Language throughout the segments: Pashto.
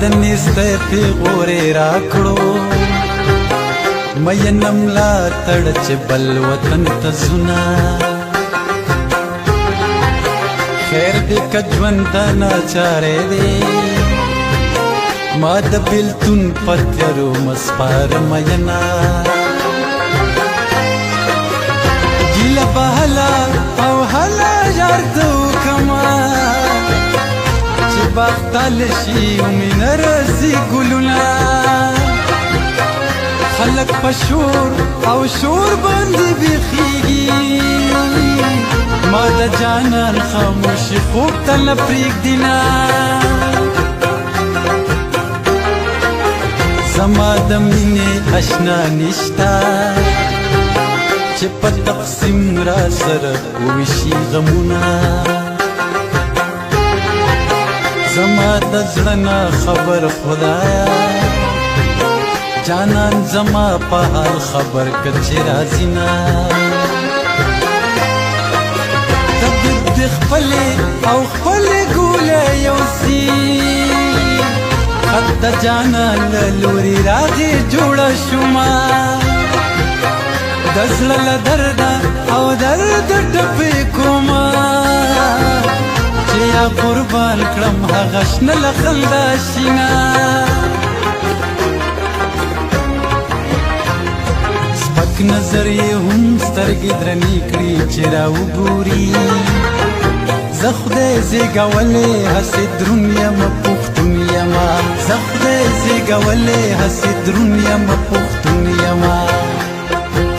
د نسته پیغورې راکړو مینه ملاتړ چې بل وطن ته ځونه خیر دې که ژوند ته ناچارې دی ما د بېلتون په تیارو مسپاره مینه ګیله به هله او هله یار ته وکړمه چې باغ تاله شي ومینه راسي ګلونه خلک په شور او شور باندې بیخیږي ما د جانان خاموشي خوب ته نه پرېږدي نه زما د مینې اشنا نشته چې په تقسیم را سره وویشي غمونه زما د زړه نه خبر خدایا جانان زما په حال خبر که چې راځي نه طبیب د خپلې او خپلې ګولې یوسي خط د جانان له لورې راغې جوړه شومه د زړه له درده او درد ټپې کومه چې یا قربان کړم هغه شنه له خندا شینه سپک نظر یې هم سترګې درنې کړي چې راوګوري زه خدای زېږولی هسې دروند یمه پښتون یمه زه خدای زېږولی هسې دروند یمه پښتون یمه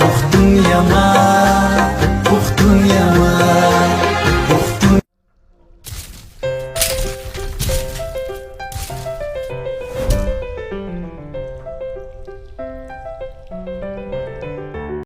پښتون یمه